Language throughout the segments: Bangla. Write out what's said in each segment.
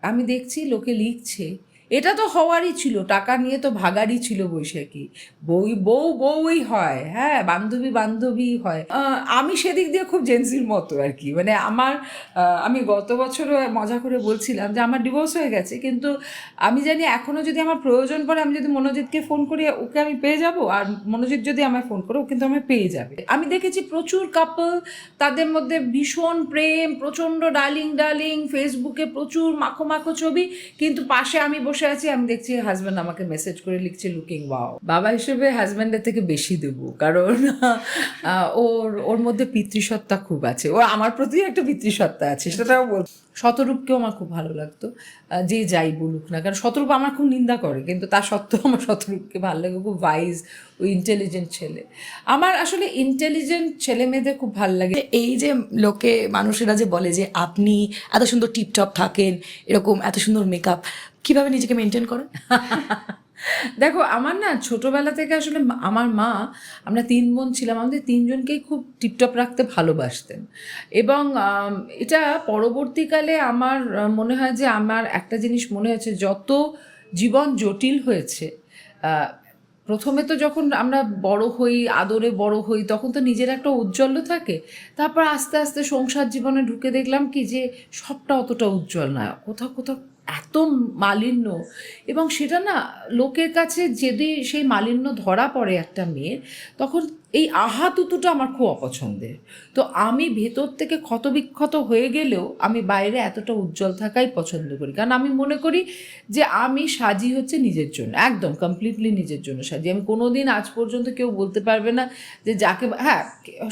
আমি দেখছি লোকে লিখছে, এটা তো হওয়ারই ছিল, টাকা নিয়ে তো ভাগারই ছিল বৈশাখী, বউই হয়, হ্যাঁ, বান্ধবী বান্ধবী হয়। আমি সেদিক দিয়ে খুব জেন্সির মতো আর কি, মানে আমার আমি গত বছরও মজা করে বলছিলাম যে আমার ডিভোর্স হয়ে গেছে, কিন্তু আমি জানি এখনও যদি আমার প্রয়োজন পড়ে, আমি যদি মনোজিৎকে ফোন করি ওকে আমি পেয়ে যাব, আর মনোজিৎ যদি আমায় ফোন করে ও কিন্তু আমায় পেয়ে যাবে। আমি দেখেছি প্রচুর কাপল, তাদের মধ্যে ভীষণ প্রেম, প্রচণ্ড ডার্লিং ডার্লিং, ফেসবুকে প্রচুর মাখো মাখো ছবি, কিন্তু পাশে আমি বসে আছি, আমি দেখছি হাজব্যান্ড আমাকে মেসেজ করে লিখছে লুকিং ওয়াও। বাবা হিসেবে হাজব্যান্ডের থেকে বেশি দেবো, কারণ ওর ওর মধ্যে পিতৃসত্তা খুব আছে, ও আমার প্রতি একটা পিতৃসত্তা আছে, সেটাও বল। শতরূপকেও আমার খুব ভালো লাগতো, যে যাই বলুক না, কারণ শতরূপ আমার খুব নিন্দা করে, কিন্তু তা সত্ত্বেও আমার শতরূপকে ভালো লাগে, খুব ওয়াইজ, ওই ইন্টেলিজেন্ট ছেলে। আমার আসলে ইন্টেলিজেন্ট ছেলে মেয়েদের খুব ভালো লাগে। এই যে লোকে মানুষেরা যে বলে যে আপনি এত সুন্দর টিপটপ থাকেন, এরকম এত সুন্দর মেকআপ, কিভাবে নিজেকে মেনটেন করেন? দেখো, আমার না ছোটোবেলা থেকে আসলে আমার মা, আমরা 3 বোন ছিলাম, আমাদের 3 জনকেই খুব টিপটপ রাখতে ভালোবাসতেন, এবং এটা পরবর্তীকালে আমার মনে হয় যে আমার একটা জিনিস মনে হয়েছে, যত জীবন জটিল হয়েছে, প্রথমে তো যখন আমরা বড় হই, আদরে বড় হই, তখন তো নিজের একটা উজ্জ্বল থাকে, তারপর আস্তে আস্তে সংসার জীবনে ঢুকে দেখলাম কি যে সবটা অতটা উজ্জ্বল না, কোথাও কোথাও এত মালিন্য, এবং সেটা না লোকের কাছে যদি সেই মালিন্য ধরা পড়ে একটা মেয়ের, তখন এই আহাতুতুটা আমার খুব অপছন্দের। তো আমি ভেতর থেকে ক্ষতবিক্ষত হয়ে গেলেও আমি বাইরে এতটা উজ্জ্বল থাকাই পছন্দ করি, কারণ আমি মনে করি যে আমি সাজি হচ্ছে নিজের জন্য, একদম কমপ্লিটলি নিজের জন্য সাজি। আমি কোনো দিন আজ পর্যন্ত কেউ বলতে পারবে না যে যাকে, হ্যাঁ,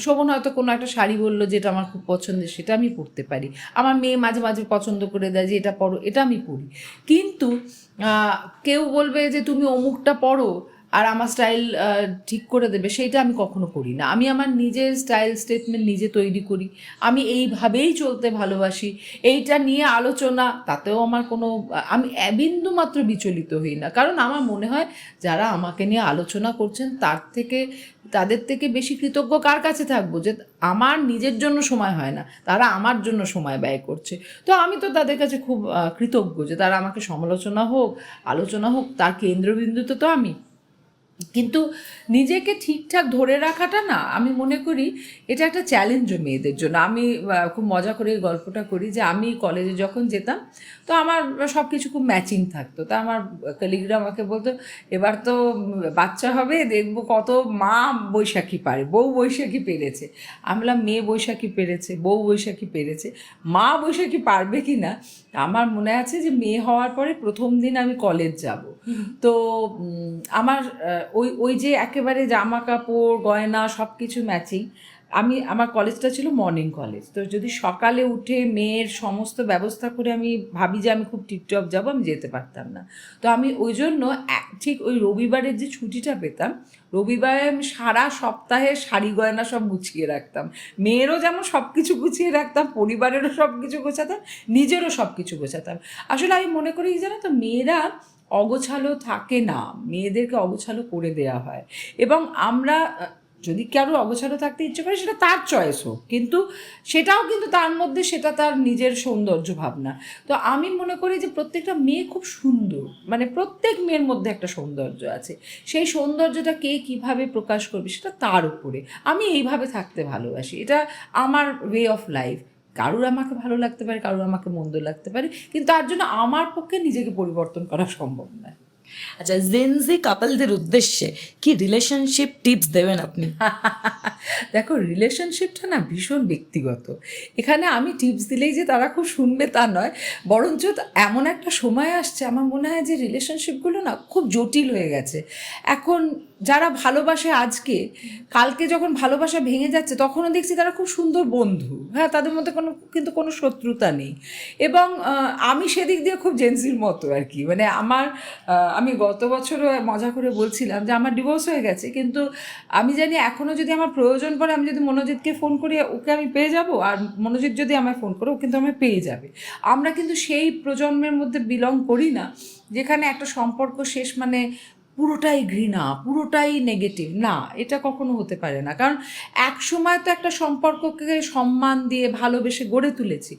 শোভন হয়তো কোনো একটা শাড়ি বললো যেটা আমার খুব পছন্দের, সেটা আমি পরতে পারি, আমার মেয়ে মাঝে মাঝে পছন্দ করে দেয় যে এটা পরো, এটা আমি পরি, কিন্তু কেউ বলবে যে তুমি অমুকটা পরো আর আমার স্টাইল ঠিক করে দেবে, সেইটা আমি কখনো করি না। আমি আমার নিজের স্টাইল স্টেটমেন্ট নিজে তৈরি করি, আমি এইভাবেই চলতে ভালোবাসি। এইটা নিয়ে আলোচনা, তাতেও আমার কোনো, আমি বিন্দু মাত্র বিচলিত হই না, কারণ আমার মনে হয় যারা আমাকে নিয়ে আলোচনা করছেন তাদের থেকে বেশি কৃতজ্ঞ কার কাছে থাকবো, যে আমার নিজের জন্য সময় হয় না, তারা আমার জন্য সময় ব্যয় করছে। তো আমি তো তাদের কাছে খুব কৃতজ্ঞ যে তারা আমাকে সমালোচনা হোক, আলোচনা হোক, তার কেন্দ্রবিন্দুতে তো আমি। কিন্তু নিজেকে ঠিকঠাক ধরে রাখাটা না, আমি মনে করি এটা একটা চ্যালেঞ্জও মেয়েদের জন্য। আমি খুব মজা করে এই গল্পটা করি যে আমি কলেজে যখন যেতাম, তো আমার সব কিছু খুব ম্যাচিং থাকতো, তা আমার কলিগরা আমাকে বলতো এবার তো বাচ্চা হবে, দেখবো কত মা বৈশাখী পারে, বউ বৈশাখী পেরেছে। আমি বললাম মেয়ে বৈশাখী পেরেছে, বউ বৈশাখী পেরেছে, মা বৈশাখী পারবে কি না। আমার মনে আছে যে মেয়ে হওয়ার পরে প্রথম দিন আমি কলেজ যাব, তো আমার ওই ওই যে একেবারে জামা কাপড় গয়না সব কিছু ম্যাচিং। আমার কলেজটা ছিল মর্নিং কলেজ, তো যদি সকালে উঠে মেয়ের সমস্ত ব্যবস্থা করে আমি ভাবি যে আমি খুব টিপটপ যাবো, আমি যেতে পারতাম না। তো আমি ওই জন্য ঠিক ওই রবিবারের যে ছুটিটা পেতাম, রবিবারে আমি সারা সপ্তাহে শাড়ি গয়না সব গুছিয়ে রাখতাম, মেয়েরও যেমন সব কিছু গুছিয়ে রাখতাম, পরিবারেরও সব কিছু গোছাতাম, নিজেরও সব কিছু গোছাতাম। আসলে আমি মনে করি জানো তো, মেয়েরা অগোছালো থাকে না, মেয়েদেরকে অগোছালো করে দেওয়া হয়, এবং আমরা যদি কারো অগোছালো থাকতে ইচ্ছে করে সেটা তার চয়েস হোক, কিন্তু সেটাও কিন্তু তার মধ্যে, সেটা তার নিজের সৌন্দর্য ভাবনা। তো আমি মনে করি যে প্রত্যেকটা মেয়ে খুব সুন্দর, মানে প্রত্যেক মেয়ের মধ্যে একটা সৌন্দর্য আছে, সেই সৌন্দর্যটা কে কীভাবে প্রকাশ করবে সেটা তার উপরে। আমি এইভাবে থাকতে ভালোবাসি, এটা আমার ওয়ে অফ লাইফ। কারুর আমাকে ভালো লাগতে পারে, কারুর আমাকে মন্দ লাগতে পারে, কিন্তু তার জন্য আমার পক্ষে নিজেকে পরিবর্তন করা সম্ভব নয়। আচ্ছা, জেনজি কাপলদের উদ্দেশ্যে কি রিলেশনশিপ টিপস দেবেন আপনি? দেখো, রিলেশনশিপটা না ভীষণ ব্যক্তিগত, এখানে আমি টিপস দিলেই যে তারা খুব শুনবে তা নয়, বরঞ্চ এমন একটা সময় আসছে আমার মনে হয় যে রিলেশনশিপগুলো না খুব জটিল হয়ে গেছে এখন। যারা ভালোবাসে আজকে, কালকে যখন ভালোবাসা ভেঙে যাচ্ছে তখনও দেখছি তারা খুব সুন্দর বন্ধু, হ্যাঁ, তাদের মধ্যে কিন্তু কোনো শত্রুতা নেই, এবং আমি সেদিক দিয়ে খুব জেন্সির মতো আর কি, মানে আমি গত বছরও মজা করে বলছিলাম যে আমার ডিভোর্স হয়ে গেছে, কিন্তু আমি জানি এখনও যদি আমার প্রয়োজন পড়ে, আমি যদি মনোজিৎকে ফোন করি ওকে আমি পেয়ে যাব, আর মনোজিৎ যদি আমায় ফোন করে ও কিন্তু আমায় পেয়ে যাবে। আমরা কিন্তু সেই প্রজন্মের মধ্যে বিলং করি না যেখানে একটা সম্পর্ক শেষ মানে পুরোটাই ঘৃণা, পুরোটাই নেগেটিভ, না, এটা কখনো হতে পারে না। কারণ এক সময় তো একটা সম্পর্ককে সম্মান দিয়ে ভালোবেসে গড়ে তুলেছি।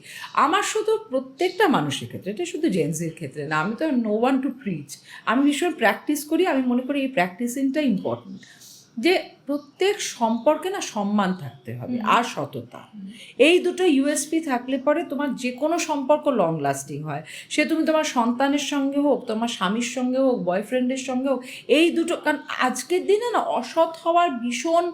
আমার শুধু প্রত্যেকটা মানুষের ক্ষেত্রে, এটা শুধু জেন্টসের ক্ষেত্রে না, আমি তো নো ওয়ান টু প্রিচ, আমি ভীষণ প্র্যাকটিস করি। আমি মনে করি এই প্র্যাকটিসিংটা ইম্পর্টেন্ট, যে প্রত্যেক সম্পর্কে না সম্মান থাকতে হবে আর সততা। এই দুটো ইউএসপি থাকলে পরে তোমার যে কোনো সম্পর্ক লং লাস্টিং হয়। সে তুমি তোমার সন্তানের সঙ্গে হোক, তোমার স্বামীর সঙ্গে হোক, বয়ফ্রেন্ডের সঙ্গে হোক, এই দুটো। কারণ আজকের দিনে না অসৎ হওয়ার ভীষণ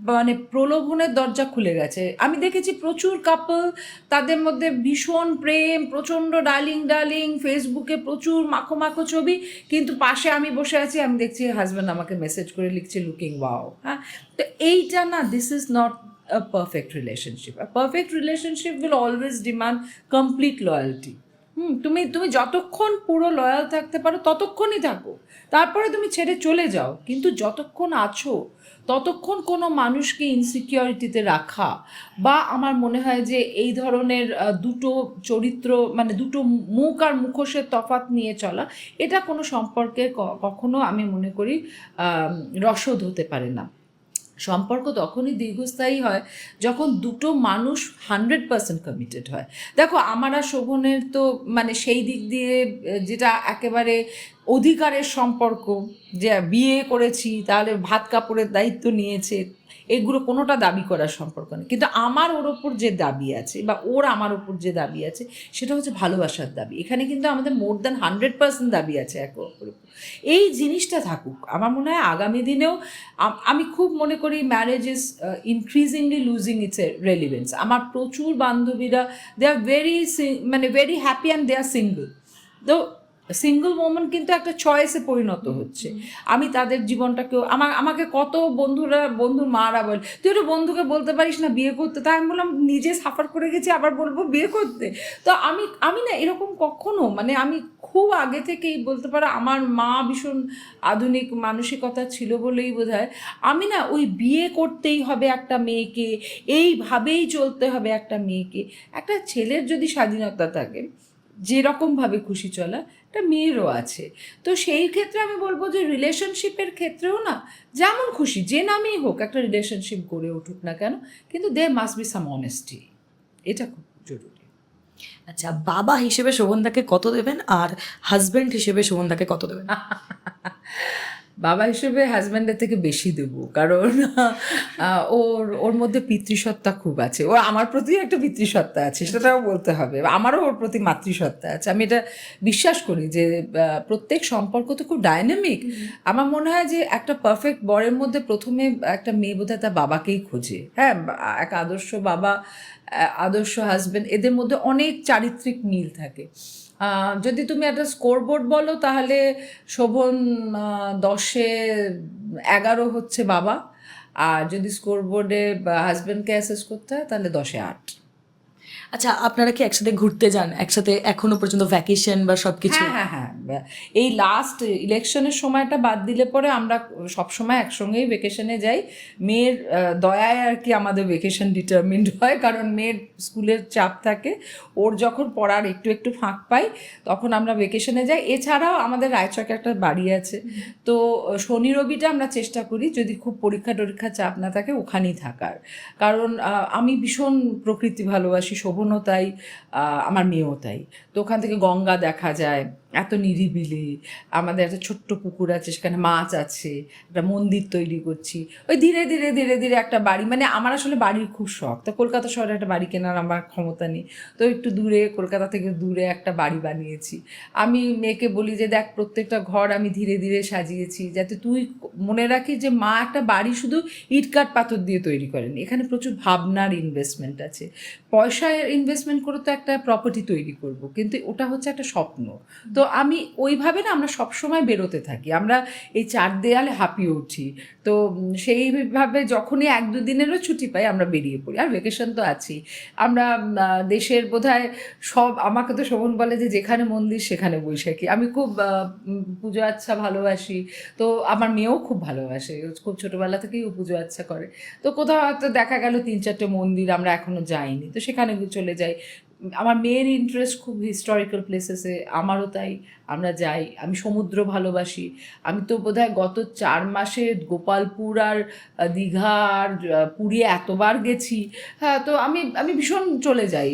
মানে প্রলোভনের দরজা খুলে গেছে। আমি দেখেছি প্রচুর কাপল, তাদের মধ্যে ভীষণ প্রেম, প্রচণ্ড ডার্লিং, ফেসবুকে প্রচুর মাখো মাখো ছবি, কিন্তু পাশে আমি বসে আছি, আমি দেখছি হাজব্যান্ড আমাকে মেসেজ করে লিখছে লুকিং ওয়াও। হ্যাঁ, তো এইটা না, this is not a perfect relationship. A perfect relationship will always demand complete loyalty. তুমি যতক্ষণ পুরো লয়াল থাকতে পারো ততক্ষণই থাকো, তারপরে তুমি ছেড়ে চলে যাও। কিন্তু যতক্ষণ আছো ততক্ষণ কোনো মানুষকে ইনসিকিউরিটিতে রাখা, বা আমার মনে হয় যে এই ধরনের দুটো চরিত্র, মানে দুটো মুখ আর মুখোশের তফাৎ নিয়ে চলা, এটা কোনো সম্পর্কের কখনো আমি মনে করি রসদ হতে পারে না। সম্পর্ক তখনই দীর্ঘস্থায়ী হয় যখন দুটো মানুষ 100% কমিটেড হয়। দেখো, আমার আর শোভনের তো মানে সেই দিক দিয়ে যেটা একেবারে অধিকারের সম্পর্ক, যে বিয়ে করেছি তাহলে ভাত কাপড়ের দায়িত্ব নিয়েছে, এগুলো কোনোটা দাবি করার সম্পর্ক নেই। কিন্তু আমার ওর ওপর যে দাবি আছে, বা ওর আমার ওপর যে দাবি আছে, সেটা হচ্ছে ভালোবাসার দাবি। এখানে কিন্তু আমাদের মোর দ্যান 100% দাবি আছে একে অপরের উপর। এই জিনিসটা থাকুক। আমার মনে হয় আগামী দিনেও আমি খুব মনে করি marriage is increasingly losing its relevance. আমার প্রচুর বান্ধবীরা, they are very happy and they are single. তো সিঙ্গল ওম্যান কিন্তু একটা চয়েসে পরিণত হচ্ছে। আমি তাদের জীবনটাকেও, আমাকে কত বন্ধুর মারা বলে, তুই একটা বন্ধুকে বলতে পারিস না বিয়ে করতে? তাই আমি বললাম, নিজে সাফার করে গেছি, আবার বলবো বিয়ে করতে? তো আমি না এরকম কখনো, মানে আমি খুব আগে থেকেই বলতে পারো, আমার মা ভীষণ আধুনিক মানসিকতা ছিল বলেই বোধহয় আমি না ওই বিয়ে করতেই হবে একটা মেয়েকে, এইভাবেই চলতে হবে একটা মেয়েকে। একটা ছেলের যদি স্বাধীনতা থাকে, যেরকমভাবে খুশি চলা, একটা মেয়েরও আছে। তো সেই ক্ষেত্রে আমি বলবো যে রিলেশনশিপের ক্ষেত্রেও না যেমন খুশি, যে নামেই হোক একটা রিলেশনশিপ গড়ে উঠুক না কেন, কিন্তু there must be some honesty. এটা খুব জরুরি। আচ্ছা, বাবা হিসেবে শোভনদাকে কত দেবেন আর হাজবেন্ড হিসেবে শোভনদাকে কত দেবেন? বাবা হিসেবে হাজব্যান্ডের থেকে বেশি দেবো, কারণ ওর মধ্যে পিতৃসত্তা খুব আছে। ওর আমার প্রতি একটা পিতৃসত্তা আছে, সেটাও বলতে হবে। আমারও ওর প্রতি মাতৃসত্তা আছে। আমি এটা বিশ্বাস করি যে প্রত্যেক সম্পর্ক তো খুব ডাইনামিক। আমার মনে হয় যে একটা পারফেক্ট বরের মধ্যে প্রথমে একটা মেয়ে বোধহয় তার বাবাকেই খোঁজে। হ্যাঁ, এক আদর্শ বাবা, আদর্শ হাজব্যান্ড, এদের মধ্যে অনেক চারিত্রিক মিল থাকে। যদি তুমি একটা স্কোরবোর্ড বলো, তাহলে শোভন 10-এ 11 হচ্ছে বাবা, আর যদি স্কোরবোর্ডে হাজব্যান্ডকে অ্যাসেস করতে হয় তাহলে 10-এ 8। আচ্ছা, আপনারা কি একসাথে ঘুরতে যান একসাথে এখনো পর্যন্ত, ভ্যাকেশন বা সব কিছু? হ্যাঁ, এই লাস্ট ইলেকশনের সময়টা বাদ দিলে পরে আমরা সবসময় একসঙ্গেই ভেকেশনে যাই। মেয়ের দয়ায় আর কি আমাদের ভেকেশন ডিটারমিন্ড হয়, কারণ মেয়ের স্কুলের চাপ থাকে। ওর যখন পড়ার একটু একটু ফাঁক পাই, তখন আমরা ভেকেশনে যাই। এছাড়াও আমাদের রায়চকে একটা বাড়ি আছে, তো শনি রবিটা আমরা চেষ্টা করি, যদি খুব পরীক্ষা চাপ না থাকে, ওখানেই থাকার। কারণ আমি ভীষণ প্রকৃতি ভালোবাসি, শোভনও তাই, আমার মেয়েও তাই। তো ওখান থেকে গঙ্গা দেখা যায়, এত নিরিবিলি। আমাদের একটা ছোট্ট পুকুর আছে, সেখানে মাছ আছে, একটা মন্দির তৈরি করছি। ওই ধীরে ধীরে একটা বাড়ি, মানে আমার আসলে বাড়ির খুব শখ। তো কলকাতা শহরে একটা বাড়ি কেনার আমার ক্ষমতা নেই, তো একটু দূরে, কলকাতা থেকে দূরে একটা বাড়ি বানিয়েছি। আমি মেয়েকে বলি যে দেখ, প্রত্যেকটা ঘর আমি ধীরে ধীরে সাজিয়েছি, যাতে তুই মনে রাখিস যে মা একটা বাড়ি শুধু ইট কাঠ পাথর দিয়ে তৈরি করেনি, এখানে প্রচুর ভাবনার ইনভেস্টমেন্ট আছে। পয়সায় ইনভেস্টমেন্ট করে তো একটা প্রপার্টি তৈরি করব, কিন্তু ওটা হচ্ছে একটা স্বপ্ন। তো আমি ওইভাবে না, আমরা সবসময় বেরোতে থাকি, আমরা এই 4 দেয়ালে হাঁপিয়ে উঠি। তো সেইভাবে যখনই 1-2 দিনেরও ছুটি পাই, আমরা বেরিয়ে পড়ি। আর ভেকেশন তো আছেই। আমরা দেশের বোধহয় সব, আমাকে তো শোভন বলে যে যেখানে মন্দির সেখানে বৈশাখী। আমি খুব পুজো আচ্ছা ভালোবাসি, তো আমার মেয়েও খুব ভালোবাসে, খুব ছোটোবেলা থেকেই ও পুজো আচ্ছা করে। তো কোথাও হয়তো দেখা গেল 3-4টে মন্দির আমরা এখনও যাইনি, তো সেখানে চলে যাই। আমার মেয়ের ইন্টারেস্ট খুব হিস্টোরিক্যাল প্লেসেসে, আমারও তাই, আমরা যাই। আমি সমুদ্র ভালোবাসি। আমি তো বোধহয় গত 4 মাসে গোপালপুর আর দীঘা আর পুরী এতবার গেছি। হ্যাঁ, তো আমি আমি ভীষণ চলে যাই।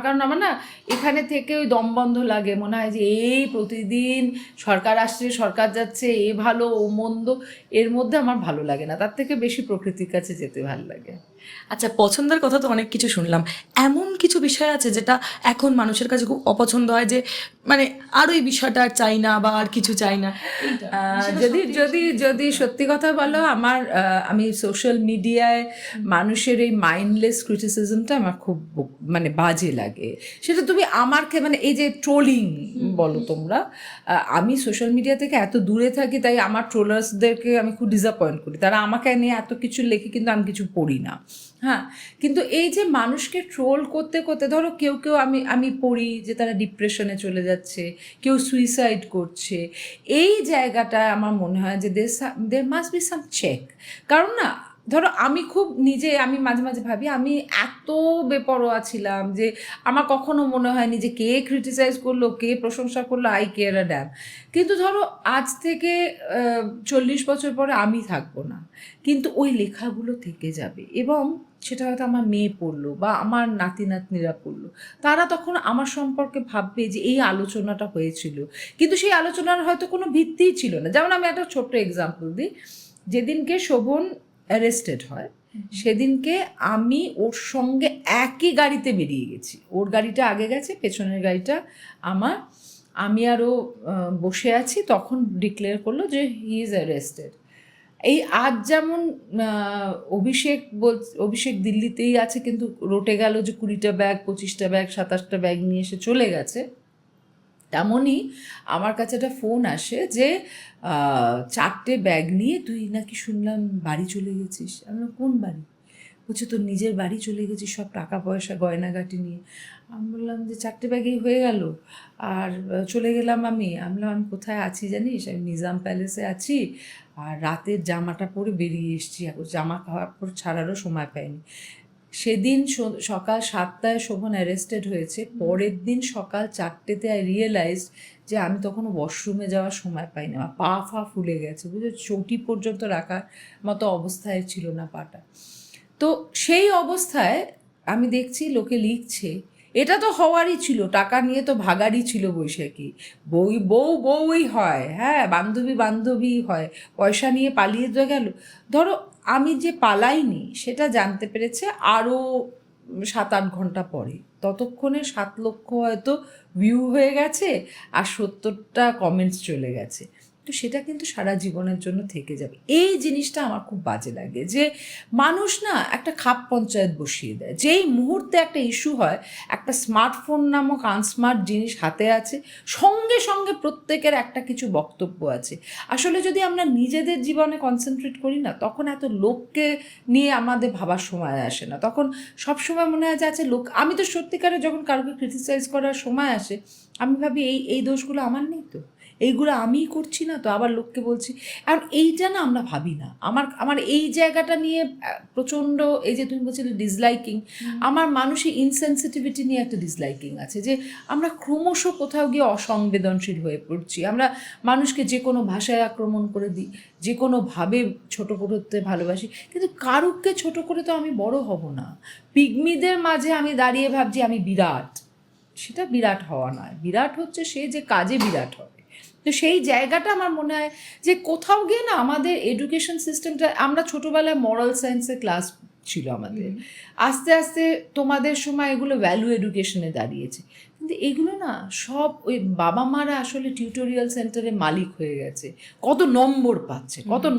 কারণ আমার না এখানে থেকে ওই দমবন্ধ লাগে, মনে হয় যে এই প্রতিদিন সরকার আসছে সরকার যাচ্ছে, এ ভালো ও মন্দ, এর মধ্যে আমার ভালো লাগে না। তার থেকে বেশি প্রকৃতির কাছে যেতে ভালো লাগে। আচ্ছা, পছন্দের কথা তো অনেক কিছু শুনলাম, এমন কিছু বিষয় আছে যেটা এখন মানুষের কাছে খুব অপছন্দ হয়, যে মানে আর ওই বিষয়টা আর চাই না বা আর কিছু চাই না? যদি যদি যদি সত্যি কথা বলো, আমি সোশ্যাল মিডিয়ায় মানুষের এই মাইন্ডলেস ক্রিটিসিজমটা আমার খুব মানে বাজে লাগে। সেটা তুমি মানে এই যে ট্রোলিং বলো তোমরা, আমি সোশ্যাল মিডিয়া থেকে এত দূরে থাকি, তাই আমার ট্রোলার্সদেরকে আমি খুব ডিসঅ্যাপয়েন্ট করি। তারা আমাকে নিয়ে এত কিছু লেখে, কিন্তু আমি কিছু পড়ি না। হ্যাঁ, কিন্তু এই যে মানুষকে ট্রোল করতে করতে, ধরো কেউ কেউ আমি পড়ি যে তারা ডিপ্রেশনে চলে যাচ্ছে, কেউ সুইসাইড করছে, এই জায়গাটায় আমার মনে হয় যে দের মাস্ট বি সাম চেক। কারণ না, ধরো আমি মাঝে মাঝে ভাবি আমি এত বেপরোয়া ছিলাম যে আমার কখনো মনে হয়নি যে কে ক্রিটিসাইজ করলো, কে প্রশংসা করলো, আই কেয়ার আ ড্যাম। কিন্তু ধরো আজ থেকে 40 বছর পরে আমি থাকবো না, কিন্তু ওই লেখাগুলো থেকে যাবে, এবং সেটা হয়তো আমার মেয়ে পড়লো বা আমার নাতি নাতনিরা পড়লো। তারা তখন আমার সম্পর্কে ভাববে যে এই আলোচনাটা হয়েছিল, কিন্তু সেই আলোচনার হয়তো কোনো ভিত্তিই ছিল না। যেমন আমি একটা ছোট্ট এক্সাম্পল দিই। যেদিনকে শোভন অ্যারেস্টেড হয়, সেদিনকে আমি ওর সঙ্গে একই গাড়িতে বেরিয়ে গেছি। ওর গাড়িটা আগে গেছে, পেছনের গাড়িটা আমার, আমি আরও বসে আছি, তখন ডিক্লেয়ার করলো যে হি ইজ অ্যারেস্টেড। এই আজ যেমন অভিষেক দিল্লিতেই আছে, কিন্তু রটে গেল যে 20টা ব্যাগ, 25টা ব্যাগ, 27টা ব্যাগ নিয়ে এসে চলে গেছে, তেমনই আমার কাছে একটা ফোন আসে যে 4টে ব্যাগ নিয়ে তুই নাকি শুনলাম বাড়ি চলে গেছিস। আমি বললাম, কোন বাড়ি? বলছে তোর নিজের বাড়ি চলে গেছিস, সব টাকা পয়সা গয়নাগাটি নিয়ে। আমি বললাম যে 4টে ব্যাগেই হয়ে গেল, আর চলে গেলাম। আমি বললাম, আমি কোথায় আছি জানিস? আমি নিজাম প্যালেসে আছি, আর রাতের জামাটা পরে বেরিয়ে এসেছি, এখন জামা কাপড় ছাড়ারও সময় পাইনি। সেদিন সকাল 7টায় শোভন অ্যারেস্টেড হয়েছে। পরের দিন সকাল 4টেতে আই রিয়েলাইজ যে আমি তখনও ওয়াশরুমে যাওয়ার সময় পাইনি। আমার পা ফুলে গেছে, বুঝে চটি পর্যন্ত রাখার মতো অবস্থায় ছিল না পাটা। তো সেই অবস্থায় আমি দেখছি লোকে লিখছে, এটা তো হওয়ারই ছিল, টাকা নিয়ে তো ভাগারই ছিল বৈশাখী, বউই হয়, হ্যাঁ, বান্ধবী হয়, পয়সা নিয়ে পালিয়ে তো গেল। ধরো আমি যে পালাইনি সেটা জানতে পেরেছে আরও 7-8 ঘন্টা পরে। ততক্ষণে 7 লক্ষ হয়তো ভিউ হয়ে গেছে, আর 70টা কমেন্টস চলে গেছে। তো সেটা কিন্তু সারা জীবনের জন্য থেকে যাবে। এই জিনিসটা আমার খুব বাজে লাগে, যে মানুষ না একটা খাপ পঞ্চায়েত বসিয়ে দেয়। যেই মুহূর্তে একটা ইস্যু হয়, একটা স্মার্টফোন নামক আনস্মার্ট জিনিস হাতে আছে, সঙ্গে সঙ্গে প্রত্যেকের একটা কিছু বক্তব্য আছে। আসলে যদি আমরা নিজেদের জীবনে কনসেন্ট্রেট করি না, তখন এত লোককে নিয়ে আমাদের ভাবার সময় আসে না। তখন সবসময় মনে হয় যে আছে লোক। আমি তো সত্যিকারে যখন কারোকে ক্রিটিসাইজ করার সময় আসে, আমি ভাবি এই দোষগুলো আমার নেই তো, এইগুলো আমিই করছি না তো, আবার লোককে বলছি। আর এইটা না আমরা ভাবি না। আমার এই জায়গাটা নিয়ে প্রচণ্ড, এই যে তুমি বলছিলে ডিসলাইকিং, আমার মানুষের ইনসেনসিটিভিটি নিয়ে একটা ডিসলাইকিং আছে, যে আমরা ক্রমশ কোথাও গিয়ে অসংবেদনশীল হয়ে পড়ছি। আমরা মানুষকে যে কোনো ভাষায় আক্রমণ করে দিই, যে কোনোভাবে ছোটো করতে ভালোবাসি, কিন্তু কারুকে ছোট করে তো আমি বড় হব না। পিগমিদের মাঝে আমি দাঁড়িয়ে ভাবছি আমি বিরাট, সেটা বিরাট হওয়া নয়। বিরাট হচ্ছে সে যে কাজে বিরাট হবে। তো সেই জায়গাটা আমার মনে হয় যে কোথাও গিয়ে না আমাদের এডুকেশন সিস্টেমটা, আমরা ছোটোবেলায় মরাল সায়েন্সের ক্লাস ছিল আমাদের, আস্তে আস্তে তোমাদের সময় এগুলো ভ্যালু এডুকেশনে দাঁড়িয়েছে, কিন্তু এগুলো না সব ওই বাবা মারা আসলে টিউটোরিয়াল সেন্টারে মালিক হয়ে গেছে। কত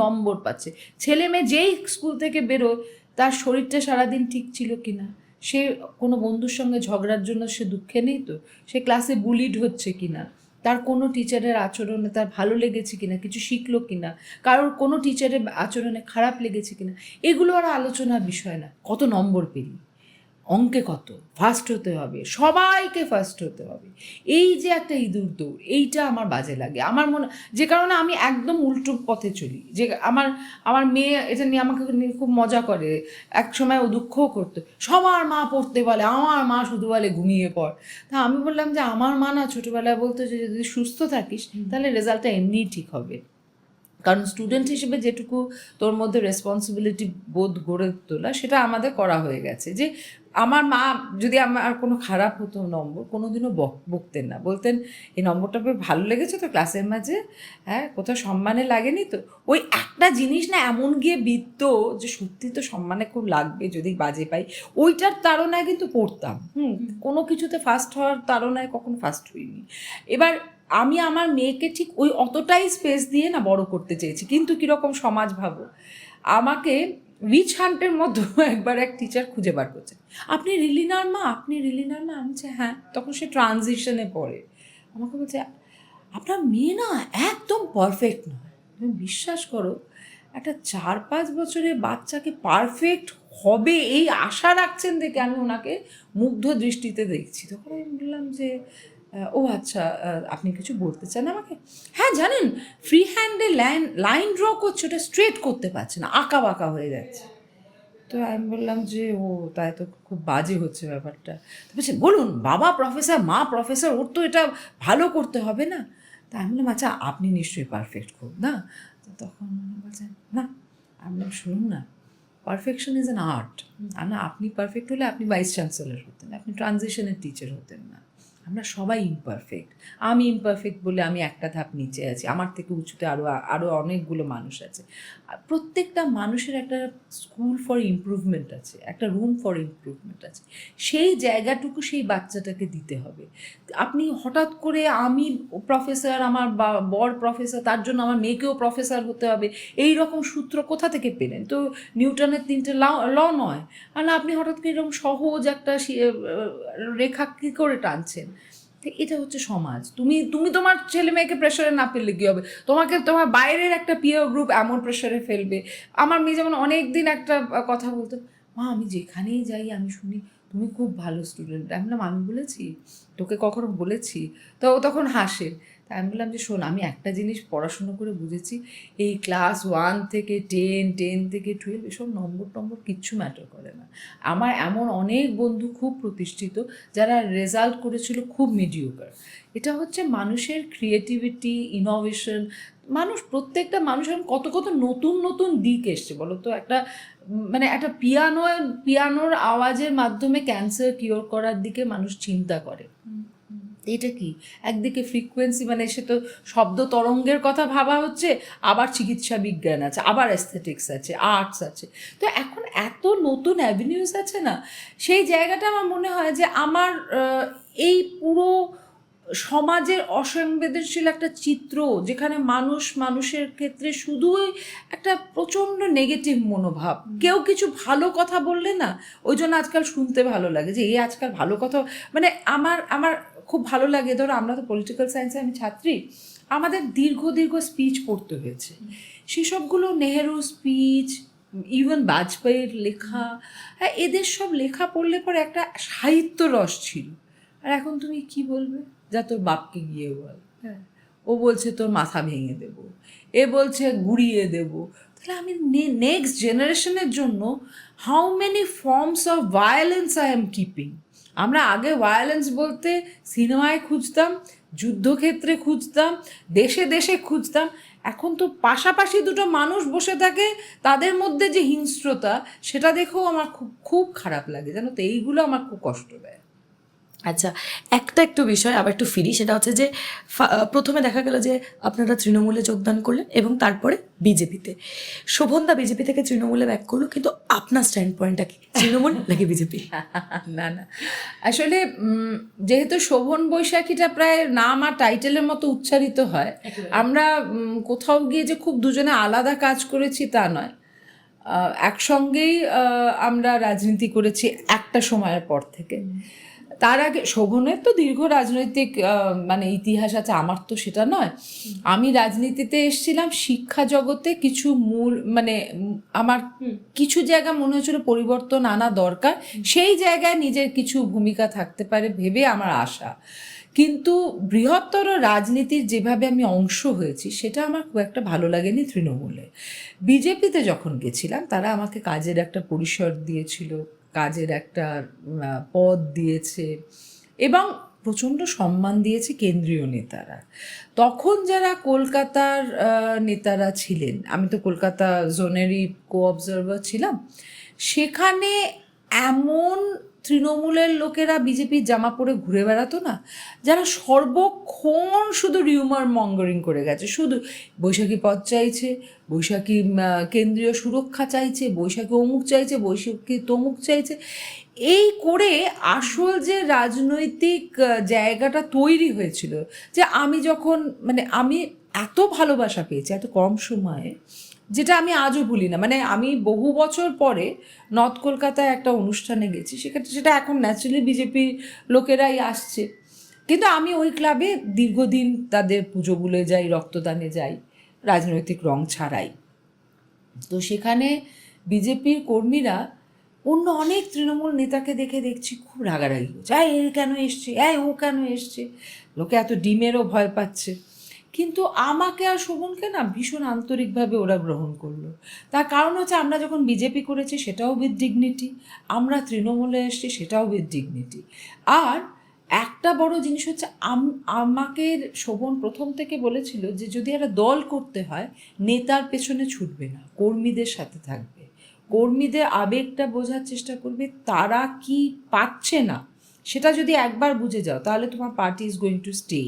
নম্বর পাচ্ছে ছেলে মেয়ে, যেই স্কুল থেকে বেরোয় তার শরীরটা সারাদিন ঠিক ছিল কিনা, সে কোনো বন্ধুর সঙ্গে ঝগড়ার জন্য সে দুঃখে নেই তো, সে ক্লাসে বুলিড হচ্ছে কিনা, তার কোনো টিচারের আচরণে তার ভালো লেগেছে কিনা, কিছু শিখলো কিনা, কারোর কোনো টিচারের আচরণে খারাপ লেগেছে কিনা, এগুলো আর আলোচনার বিষয় না। কত নম্বর পেলি, অঙ্কে কত, ফার্স্ট হতে হবে, সবাইকে ফার্স্ট হতে হবে, এই যে একটা ইঁদুর দৌড়, এইটা আমার বাজে লাগে। আমার মনে, যে কারণে আমি একদম উল্টো পথে চলি, যে আমার মেয়ে এটা নিয়ে আমাকে নিয়ে খুব মজা করে, এক সময় ও দুঃখও করতো, সবার মা পড়তে বলে, আমার মা শুধু বলে ঘুমিয়ে পড়। তা আমি বললাম যে আমার মা না ছোটোবেলায় বলতো যে যদি সুস্থ থাকিস তাহলে রেজাল্টটা এমনিই ঠিক হবে। কারণ স্টুডেন্ট হিসেবে যেটুকু তোর মধ্যে রেসপন্সিবিলিটি বোধ গড়ে তোলা, সেটা আমাদের করা হয়ে গেছে। যে আমার মা যদি আমার কোনো খারাপ হতো নম্বর, কোনোদিনও বকতেন না, বলতেন এই নম্বরটা বেশ ভালো লেগেছে তো ক্লাসের মাঝে, হ্যাঁ কোথাও সম্মানে লাগেনি তো। ওই একটা জিনিস না এমন গিয়ে বিদ্যো যে সত্যি তো সম্মানে খুব লাগবে যদি বাজে পাই, ওইটার তাড়নায় কিন্তু পড়তাম। কোনো কিছুতে ফার্স্ট হওয়ার তাড়নায় কখনো ফার্স্ট হইনি। এবার আমি আমার মেয়েকে ঠিক ওই অতটাই স্পেস দিয়ে না বড় করতে চেয়েছি, কিন্তু কীরকম সমাজ ভাবো, আমাকে উইচ হান্টের মধ্যে একবার এক টিচার খুঁজে বার করছে, আপনি রিলিনার মা, আপনি রিলিনার মা। আমি বলছি হ্যাঁ। তখন সে ট্রানজিশনে পড়ে, আমাকে বলছে আপনার মেয়ে না একদম পারফেক্ট নয়। তুমি বিশ্বাস করো, একটা 4-5 বছরের বাচ্চাকে পারফেক্ট হবে এই আশা রাখছেন দেখে আমি ওনাকে মুগ্ধ দৃষ্টিতে দেখছি। তখন আমি বললাম যে ও আচ্ছা, আপনি কিছু বলতে চান আমাকে? হ্যাঁ জানেন, ফ্রি হ্যান্ডে লাইন ড্র করছে, ওটা স্ট্রেট করতে পারছে না, আঁকা বাঁকা হয়ে যাচ্ছে। তো আমি বললাম যে ও তাই তো খুব বাজে হচ্ছে ব্যাপারটা। তো বলছে বলুন বাবা প্রফেসর, মা প্রফেসর, ওর তো এটা ভালো করতে হবে না। তা আমি বললাম আচ্ছা আপনি নিশ্চয়ই পারফেক্ট খুব না? তো তখন বলছেন না। আমি বললাম শুনুন না, পারফেকশন ইজ অ্যান আর্ট। আর না, আপনি পারফেক্ট হলে আপনি ভাইস চ্যান্সেলর হতেন, আপনি ট্রানজিশনের টিচার হতেন না। আমরা সবাই ইমপারফেক্ট। আমি ইমপারফেক্ট বলে আমি একটা ধাপ নিচে আছি, আমার থেকে উঁচুতে আরও অনেকগুলো মানুষ আছে। আর প্রত্যেকটা মানুষের একটা স্কুল ফর ইমপ্রুভমেন্ট আছে, একটা রুম ফর ইমপ্রুভমেন্ট আছে। সেই জায়গাটুকু সেই বাচ্চাটাকে দিতে হবে। আপনি হঠাৎ করে আমি প্রফেসর, আমার বর প্রফেসর, তার জন্য আমার মেয়েকেও প্রফেসর হতে হবে, এই রকম সূত্র কোথা থেকে পেলেন? তো নিউটনের 3টে ল নয়। আর না, আপনি হঠাৎ করে এরকম সহজ একটা রেখা কী করে টানছেন? এটা হচ্ছে সমাজ। তুমি তোমার ছেলে মেয়েকে প্রেশারে না ফেললে কী হবে? তোমার বাইরের একটা পিয়ার গ্রুপ এমন প্রেশারে ফেলবে। আমার মেয়ে যেমন অনেক দিন একটা কথা বলতো, মা আমি যেখানেই যাই আমি শুনি তুমি খুব ভালো স্টুডেন্ট। আমি বললাম আমি বলেছি? তোকে কখনো বলেছি? তো ও তখন হাসে। তাই আমি বললাম যে শোন, আমি একটা জিনিস পড়াশুনো করে বুঝেছি, এই ক্লাস 1 থেকে 10, 10 থেকে 12 এসব নম্বর কিচ্ছু ম্যাটার করে না। আমার এমন অনেক বন্ধু খুব প্রতিষ্ঠিত যারা রেজাল্ট করেছিল খুব মিডিওকার। এটা হচ্ছে মানুষের ক্রিয়েটিভিটি, ইনোভেশন। প্রত্যেকটা মানুষের কত নতুন দিক এসছে বলো তো। একটা পিয়ানোর আওয়াজের মাধ্যমে ক্যান্সার কিওর করার দিকে মানুষ চিন্তা করে। এটা কি একদিকে ফ্রিকোয়েন্সি, সে তো শব্দ তরঙ্গের কথা ভাবা হচ্ছে, আবার চিকিৎসা বিজ্ঞান আছে, আবার অ্যাস্থেটিক্স আছে, আর্টস আছে। তো এখন এত নতুন অ্যাভিনিউজ আছে না, সেই জায়গাটা আমার মনে হয় যে আমার এই পুরো সমাজের অসংবেদনশীল একটা চিত্র, যেখানে মানুষের ক্ষেত্রে শুধুই একটা প্রচণ্ড নেগেটিভ মনোভাব। কেউ কিছু ভালো কথা বললে না, ওই জন্য আজকাল শুনতে ভালো লাগে যে এই আজকাল ভালো কথা। আমার খুব ভালো লাগে, ধরো আমরা তো পলিটিক্যাল সায়েন্সে, আমি ছাত্রী, আমাদের দীর্ঘ স্পিচ পড়তে হয়েছে। সেসবগুলো নেহেরু স্পিচ, ইভেন বাজপেয়ীর লেখা, হ্যাঁ এদের সব লেখা পড়লে পরে একটা সাহিত্য রস ছিল। আর এখন তুমি কি বলবে? যা তোর বাপকে গিয়ে বল। হ্যাঁ, ও বলছে তোর মাথা ভেঙে দেব, এ বলছে গুড়িয়ে দেব। তাহলে আমি নেক্সট জেনারেশনের জন্য how many forms of violence I am keeping? আমরা আগে ভায়োলেন্স বলতে সিনেমায় খুঁজতাম, যুদ্ধক্ষেত্রে খুঁজতাম, দেশে খুঁজতাম। এখন তো পাশাপাশি দুটো মানুষ বসে থাকে, তাদের মধ্যে যে হিংস্রতা, সেটা দেখেও আমার খুব খারাপ লাগে, জানো তো। এইগুলো আমার খুব কষ্ট দেয়। আচ্ছা, একটু বিষয় আবার একটু ফিরি, সেটা হচ্ছে যে প্রথমে দেখা গেল যে আপনারা তৃণমূলে যোগদান করলেন এবং তারপরে বিজেপিতে। শোভনদা বিজেপি থেকে তৃণমূলে ব্যাক করলো, কিন্তু আপনার স্ট্যান্ড পয়েন্টটা কি, তৃণমূল নাকি বিজেপি? না, আসলে যেহেতু শোভন বৈশাখীটা প্রায় নাম আর টাইটেলের মতো উচ্চারিত হয়, আমরা কোথাও গিয়ে যে খুব দুজনে আলাদা কাজ করেছি তা নয়। একসঙ্গেই আমরা রাজনীতি করেছি একটা সময়ের পর থেকে। তার আগে শোভনের তো দীর্ঘ রাজনৈতিক মানে ইতিহাস আছে, আমার তো সেটা নয়। আমি রাজনীতিতে এসেছিলাম শিক্ষা জগতে কিছু মূল মানে আমার কিছু জায়গা মনে হয়েছিল পরিবর্তন আনা দরকার, সেই জায়গায় নিজের কিছু ভূমিকা থাকতে পারে ভেবে আমার আশা। কিন্তু বৃহত্তর রাজনীতির যেভাবে আমি অংশ হয়েছি সেটা আমার খুব একটা ভালো লাগেনি তৃণমূলে। বিজেপিতে যখন গেছিলাম তারা আমাকে কাজের একটা পরিসর দিয়েছিল, কাজের একটা পদ দিয়েছে এবং প্রচণ্ড সম্মান দিয়েছে কেন্দ্রীয় নেতারা। তখন যারা কলকাতার নেতারা ছিলেন, আমি তো কলকাতা জোনেরই কো অবজারভার ছিলাম, সেখানে এমন তৃণমূলের লোকেরা বিজেপির জামা পরে ঘুরে বেড়াতো না, যারা সর্বক্ষণ শুধু রিউমার মঙ্গরিং করে গেছে, শুধু বৈশাখী পদ চাইছে, বৈশাখী কেন্দ্রীয় সুরক্ষা চাইছে, বৈশাখী অমুক চাইছে, বৈশাখী তমুক চাইছে। এই করে আসল যে রাজনৈতিক জায়গাটা তৈরি হয়েছিল, যে আমি যখন মানে আমি এত ভালোবাসা পেয়েছি এত কম সময়ে, যেটা আমি আজও ভুলি না। মানে আমি বহু বছর পরে নর্থ কলকাতায় একটা অনুষ্ঠানে গেছি, সেক্ষেত্রে সেটা এখন ন্যাচারালি বিজেপির লোকেরাই আসছে, কিন্তু আমি ওই ক্লাবে দীর্ঘদিন তাদের পুজোগুলো যাই, রক্তদানে যাই, রাজনৈতিক রং ছাড়াই। তো সেখানে বিজেপির কর্মীরা অন্য অনেক তৃণমূল নেতাকে দেখে দেখছি খুব রাগারাগি হচ্ছে, এ কেন এসছে, ও কেন এসছে, লোকে এত ডিমেরও ভয় পাচ্ছে। কিন্তু আমাকে আর শোভনকে না ভীষণ আন্তরিকভাবে ওরা গ্রহণ করলো। তার কারণ হচ্ছে আমরা যখন বিজেপি করেছি সেটাও উইথ ডিগনিটি, আমরা তৃণমূলে এসছি সেটাও উইথ ডিগনিটি। আর একটা বড় জিনিস হচ্ছে আমাকে শোভন প্রথম থেকে বলেছিল যে যদি একটা দল করতে হয় নেতার পেছনে ছুটবে না, কর্মীদের সাথে থাকবে, কর্মীদের আবেগটা বোঝার চেষ্টা করবে, তারা কি পাচ্ছে না সেটা যদি একবার বুঝে যাও তাহলে তোমার party is going to stay.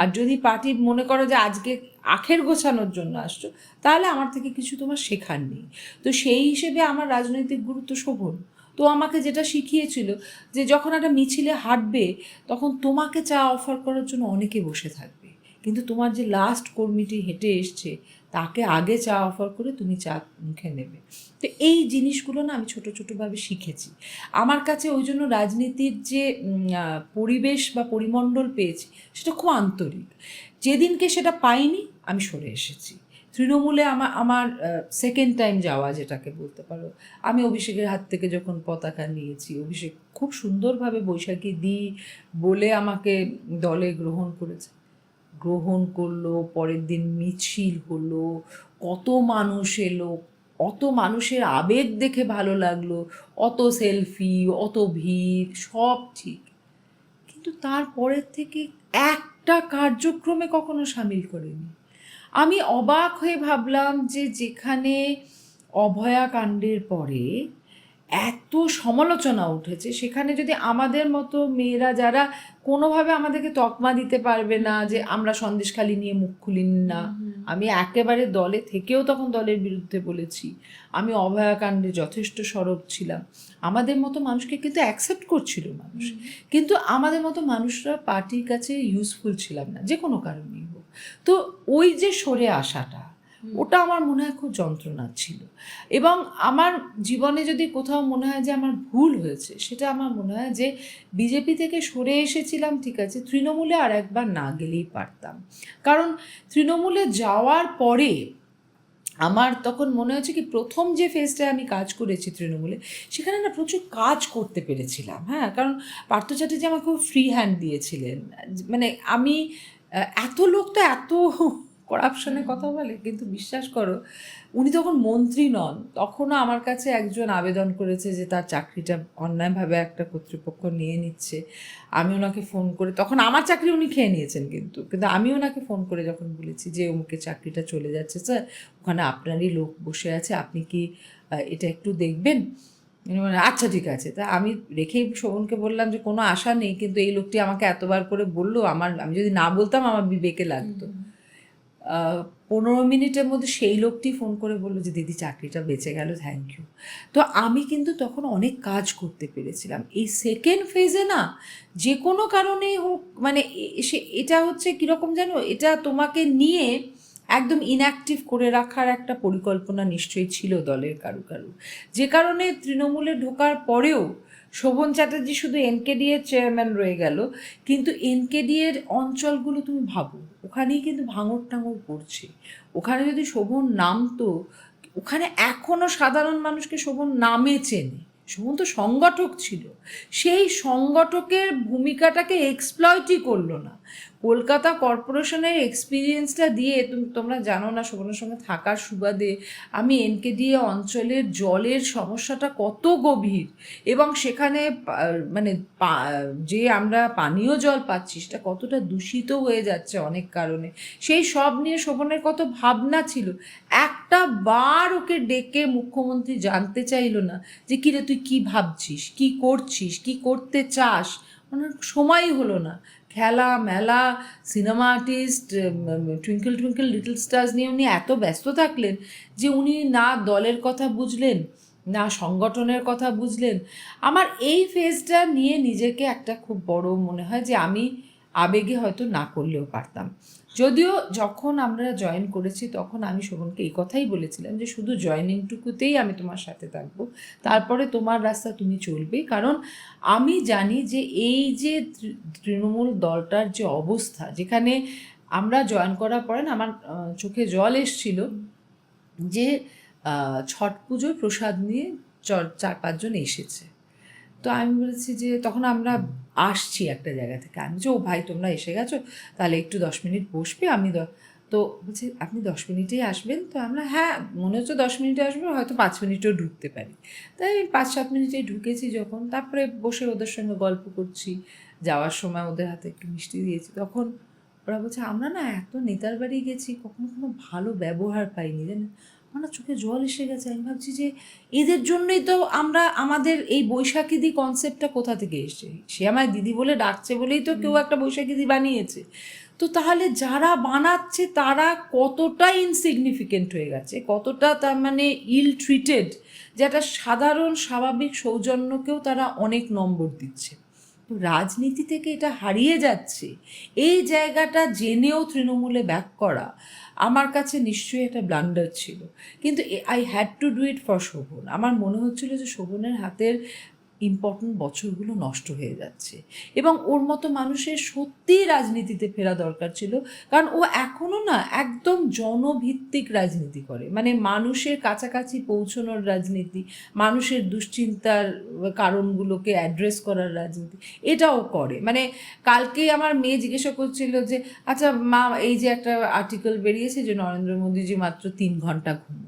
আর যদি পার্টি মনে করো যে আজকে আখের গোছানোর জন্য আসছো, তাহলে আমার থেকে কিছু তোমার শেখার নেই। তো সেই হিসেবে আমার রাজনৈতিক গুরুত্ব শোভন তো আমাকে যেটা শিখিয়েছিল যে যখন একটা মিছিলে হাঁটবে তখন তোমাকে চা অফার করার জন্য অনেকে বসে থাকবে, কিন্তু তোমার যে লাস্ট কর্মীটি হেঁটে এসছে তাকে আগে চা অফার করে তুমি চা মুখে নেবে। তো এই জিনিসগুলো না আমি ছোটো ছোটোভাবে শিখেছি। আমার কাছে ওই জন্য রাজনীতির যে পরিবেশ বা পরিমণ্ডল পেয়েছি সেটা খুব আন্তরিক। যেদিনকে সেটা পাইনি আমি সরে এসেছি। তৃণমূলে আমার সেকেন্ড টাইম যাওয়া যেটাকে বলতে পারো, আমি অভিষেকের হাত থেকে যখন পতাকা নিয়েছি, অভিষেক খুব সুন্দরভাবে বৈশাখী দি বলে আমাকে দলে গ্রহণ করলো। পরের দিন মিছিল হলো, কত মানুষ এলো, অত মানুষের আবেগ দেখে ভালো লাগলো, অত সেলফি, অত ভিড়, সব ঠিক। কিন্তু তারপরের থেকে একটা কার্যক্রমে কখনো সামিল করেনি। আমি অবাক হয়ে ভাবলাম যে যেখানে অভয়াকাণ্ডের পরে এত সমালোচনা উঠেছে, সেখানে যদি আমাদের মতো মেয়েরা যারা কোনোভাবে আমাদেরকে তকমা দিতে পারবে না যে আমরা সন্দেশখালি নিয়ে মুখ খুলিন না, আমি একেবারে দলে থেকেও তখন দলের বিরুদ্ধে বলেছি, আমি অভয়াকাণ্ডে যথেষ্ট সরব ছিলাম, আমাদের মতো মানুষকে কিন্তু অ্যাকসেপ্ট করছিল মানুষ, কিন্তু আমাদের মতো মানুষরা পার্টির কাছে ইউজফুল ছিলাম না যে কোনো কারণেই হোক। তো ওই যে সরে আসাটা, ওটা আমার মনে হয় খুব যন্ত্রণার ছিল। এবং আমার জীবনে যদি কোথাও মনে হয় যে আমার ভুল হয়েছে, সেটা আমার মনে হয় যে বিজেপি থেকে সরে এসেছিলাম ঠিক আছে, তৃণমূলে আর একবার না গেলেই পারতাম। কারণ তৃণমূলে যাওয়ার পরে আমার তখন মনে হচ্ছে কি প্রথম যে ফেজটায় আমি কাজ করেছি তৃণমূলে, সেখানে না প্রচুর কাজ করতে পেরেছিলাম। হ্যাঁ, কারণ পার্থ চ্যাটার্জি আমাকে খুব ফ্রি হ্যান্ড দিয়েছিলেন। মানে আমি এত লোক তো এত করাপশনের কথা বলে, কিন্তু বিশ্বাস করো উনি তখন মন্ত্রী নন, তখনও আমার কাছে একজন আবেদন করেছে যে তার চাকরিটা অন্যায়ভাবে একটা কর্তৃপক্ষ নিয়ে নিচ্ছে। আমি ওনাকে ফোন করে, তখন আমার চাকরি উনি খেয়ে নিয়েছেন, কিন্তু আমি ওনাকে ফোন করে যখন বলেছি যে অমুকের চাকরিটা চলে যাচ্ছে স্যার, ওখানে আপনারই লোক বসে আছে, আপনি কি এটা একটু দেখবেন? আচ্ছা ঠিক আছে। তা আমি রেখেই শোভনকে বললাম যে কোনো আশা নেই, কিন্তু এই লোকটি আমাকে এতবার করে বললো, আমি যদি না বলতাম আমার বিবেকে লাগতো। 15 মিনিটের মধ্যে সেই লোকটি ফোন করে বললো যে দিদি চাকরিটা বেঁচে গেল, থ্যাংক ইউ। তো আমি কিন্তু তখন অনেক কাজ করতে পেরেছিলাম। এই সেকেন্ড ফেজে না যে কোনো কারণেই হোক, মানে এটা হচ্ছে কীরকম জানো, এটা তোমাকে নিয়ে একদম ইনঅ্যাক্টিভ করে রাখার একটা পরিকল্পনা নিশ্চয়ই ছিল দলের কারু, যে কারণে তৃণমূলে ঢোকার পরেও শোভন চ্যাটার্জি শুধু এনকেডি এর চেয়ারম্যান রয়ে গেল, কিন্তু এনকেডি এর অঞ্চলগুলো তুমি ভাবো, ওখানেই কিন্তু ভাঙর টাঙর পড়ছে। ওখানে যদি শোভন নামতো, ওখানে এখনও সাধারণ মানুষকে শোভন নামে চেনে। শোভন তো সংগঠক ছিল, সেই সংগঠকের ভূমিকাটাকে এক্সপ্লয়েটই করলো না। কলকাতা কর্পোরেশনের এক্সপিরিয়েন্সটা দিয়ে, তোমরা জানো না, শোভনের সঙ্গে থাকার সুবাদে আমি এনকেডিএ অঞ্চলের জলের সমস্যাটা কত গভীর, এবং সেখানে মানে যে আমরা পানীয় জল পাচ্ছি সেটা কতটা দূষিত হয়ে যাচ্ছে অনেক কারণে, সেই সব নিয়ে শোভনের কত ভাবনা ছিল। একটা বার ওকে ডেকে মুখ্যমন্ত্রী জানতে চাইলো না যে কিরে তুই কী ভাবছিস, কী করছিস, কী করতে চাস, ওনার সময়ই হলো না। খেলা মেলা, cinema artist, twinkle twinkle little stars নিয়ে উনি এত ব্যস্ত থাকলেন যে উনি না দলের কথা বুঝলেন, না সংগঠনের কথা বুঝলেন। আমার এই ফেজটা নিয়ে নিজেকে একটা খুব বড় মনে হয় যে আমি আবেগে হয়তো না করলেও পারতাম। যদিও যখন আমরা জয়েন করেছি তখন আমি শোভনকে এই কথাই বলেছিলাম যে শুধু জয়েনিংটুকুতেই আমি তোমার সাথে থাকবো, তারপরে তোমার রাস্তা তুমি চলবে। কারণ আমি জানি যে এই যে তৃণমূল দলটার যে অবস্থা, যেখানে আমরা জয়েন করার পরে না আমার চোখে জল এসছিল যে ছট পুজোর প্রসাদ নিয়ে 4-5 জন এসেছে। তো আমি বলেছি যে তখন আমরা আসছি একটা জায়গা থেকে, আমি যে ও ভাই তোমরা এসে গেছো, তাহলে একটু 10 মিনিট বসবে, আমি তো বলছি আপনি 10 মিনিটেই আসবেন? তো আমরা হ্যাঁ মনে হচ্ছে 10 মিনিটে আসবো, হয়তো 5 মিনিটেও ঢুকতে পারি। তাই 5-7 মিনিটেই ঢুকেছি যখন, তারপরে বসে ওদের সঙ্গে গল্প করছি, যাওয়ার সময় ওদের হাতে একটু মিষ্টি দিয়েছি। তখন ওরা বলছে আমরা না এত নেতার বাড়ি গেছি, কখনো কোনো ভালো ব্যবহার পাইনি, জানেন। আমার চোখে জল এসে গেছে। আমি ভাবছি যে এদের জন্যই তো আমরা, আমাদের এই বৈশাখীদি কনসেপ্টটা কোথা থেকে এসছে? সে আমায় দিদি বলে ডাকছে বলেই তো কেউ একটা বৈশাখীদি বানিয়েছে। তো তাহলে যারা বানাচ্ছে তারা কতটা ইনসিগনিফিকেন্ট হয়ে গেছে, কতটা তার মানে ইল ট্রিটেড, যে একটা সাধারণ স্বাভাবিক সৌজন্যকেও তারা অনেক নম্বর দিচ্ছে। তো রাজনীতি থেকে এটা হারিয়ে যাচ্ছে, এই জায়গাটা জেনেও তৃণমূলে ব্যাক করা আমার কাছে নিশ্চয়ই একটা ব্লান্ডার ছিল। কিন্তু I had to do it for Shobhan. আমার মনে হচ্ছিল যে শোভনের হাতের ইম্পর্টেন্ট বছরগুলো নষ্ট হয়ে যাচ্ছে, এবং ওর মতো মানুষের সত্যিই রাজনীতিতে ফেরা দরকার ছিল। কারণ ও এখনও না একদম জনভিত্তিক রাজনীতি করে, মানে মানুষের কাছাকাছি পৌঁছানোর রাজনীতি, মানুষের দুশ্চিন্তার কারণগুলোকে অ্যাড্রেস করার রাজনীতি, এটাও করে। মানে কালকেই আমার মেয়ে জিজ্ঞাসা করছিল যে আচ্ছা মা, এই যে একটা আর্টিকেল বেরিয়েছে যে নরেন্দ্র মোদীজি মাত্র 3 ঘন্টা ঘুমোন,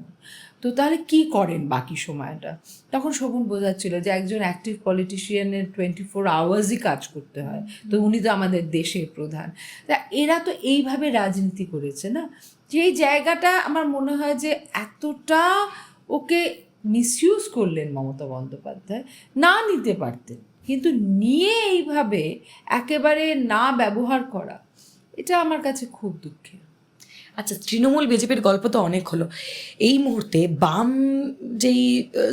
তো তাহলে কি করেন বাকি সময়টা? তখন শোভন বোঝাচ্ছিল যে একজন অ্যাক্টিভ পলিটিশিয়ানের 24 আওয়ার্সই কাজ করতে হয়, তো উনি তো আমাদের দেশের প্রধান। তা এরা তো এইভাবে রাজনীতি করেছে না, যেই জায়গাটা আমার মনে হয় যে এতটা ওকে মিসইউজ করলেন মমতা বন্দ্যোপাধ্যায়, না নিতে পারতেন, কিন্তু নিয়ে এইভাবে একেবারে না ব্যবহার করা, এটা আমার কাছে খুব দুঃখের। আচ্ছা, তৃণমূল বিজেপির গল্প তো অনেক হলো। এই মুহূর্তে বাম যেই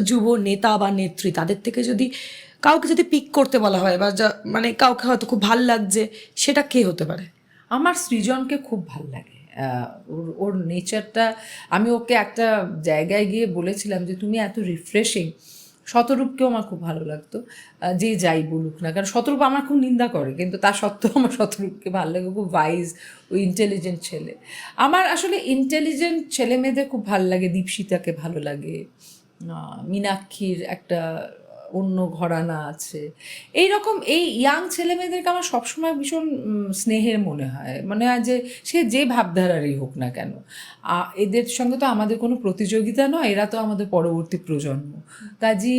যুব নেতা বা নেত্রী, তাদের থেকে যদি কাউকে যদি পিক করতে বলা হয়, বা মানে কাউকে হয়তো খুব ভাল লাগছে, সেটা কে হতে পারে? আমার সৃজনকে খুব ভাল লাগে। ওর নেচারটা, আমি ওকে একটা জায়গায় গিয়ে বলেছিলাম যে তুমি এত রিফ্রেশিং। শতরূপকেও আমার খুব ভালো লাগতো, যে যাই বলুক না, কারণ শতরূপ আমার খুব নিন্দা করে, কিন্তু তা সত্ত্বেও আমার শতরূপকে ভালো লাগে, খুব ওয়াইজ, ওই ইন্টেলিজেন্ট ছেলে। আমার আসলে ইন্টেলিজেন্ট ছেলে মেয়েদের খুব ভালো লাগে, দীপশিতাকে ভালো লাগে, মীনাক্ষীর একটা অন্য ঘরানা আছে, এই রকম এই ইয়াং ছেলে মেয়েদেরকে আমার সবসময় ভীষণ স্নেহের মনে হয় যে সে যে ভাবধারারই হোক না কেন, এদের সঙ্গে তো আমাদের কোনো প্রতিযোগিতা নয়, এরা তো আমাদের পরবর্তী প্রজন্ম। কাজী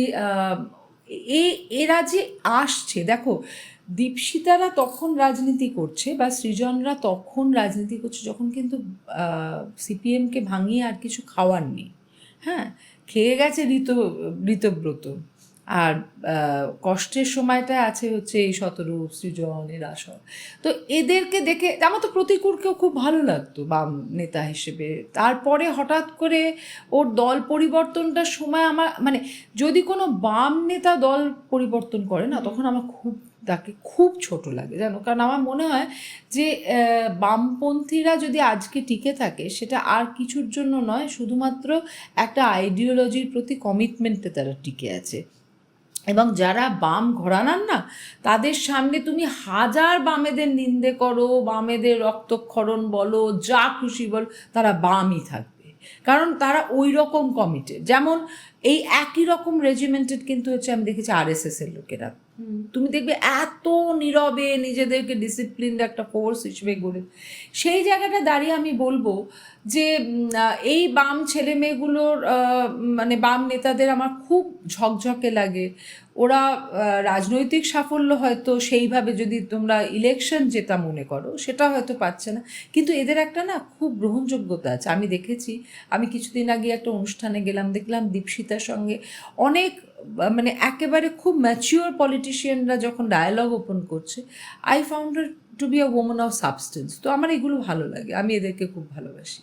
এরা যে আসছে, দেখো দীপশিতারা তখন রাজনীতি করছে বা সৃজনরা তখন রাজনীতি করছে যখন কিন্তু সিপিএমকে ভাঙিয়ে আর কিছু খাওয়ার নেই। হ্যাঁ, খেয়ে গেছে ঋতব্রত, আর কষ্টের সময়টা আছে হচ্ছে এই শতরূপ, সৃজন, এরা সব। তো এদেরকে দেখে আমার তো প্রতিকূলকেও খুব ভালো লাগতো বাম নেতা হিসেবে। তারপরে হঠাৎ করে ওর দল পরিবর্তনটার সময় আমার মানে, যদি কোনো বাম নেতা দল পরিবর্তন করে না, তখন আমার তাকে খুব ছোট লাগে, জানো। কারণ আমার মনে হয় যে বামপন্থীরা যদি আজকে টিকে থাকে, সেটা আর কিছুর জন্য নয়, শুধুমাত্র একটা আইডিওলজির প্রতি কমিটমেন্টে তারা টিকে আছে। এবং যারা বাম ঘরানার না, তাদের সামনে তুমি হাজার বামেদের নিন্দে করো, বামেদের রক্তক্ষরণ বলো, যা খুশি বলো, তারা বামই থাকবে, কারণ তারা ওই রকম কমিটেড। যেমন এই একই রকম রেজিমেন্টেড কিন্তু হচ্ছে আমি দেখেছি RSS এর লোকেরা। তুমি দেখবে এত নীরবে নিজেদেরকে ডিসিপ্লিনড একটা ফোর্স হিসেবে গড়ে, সেই জায়গাটা দাঁড়িয়ে আমি বলবো যে এই বাম ছেলে মেয়েগুলোর মানে বাম নেতাদের আমার খুব ঝকঝকে লাগে। ওরা রাজনৈতিক সাফল্য হয়তো সেইভাবে যদি তোমরা ইলেকশন যেটা মনে করো সেটা হয়তো পাচ্ছে না, কিন্তু এদের একটা না খুব গ্রহণযোগ্যতা আছে। আমি দেখেছি, আমি কিছুদিন আগে একটা অনুষ্ঠানে গেলাম, দেখলাম দীপশিতার সঙ্গে অনেক মানে একেবারে খুব ম্যাচিওর পলিটিশিয়ানরা যখন ডায়ালগ ওপেন করছে, I found her to be a woman of substance. তো আমার এগুলো ভালো লাগে, আমি এদেরকে খুব ভালোবাসি।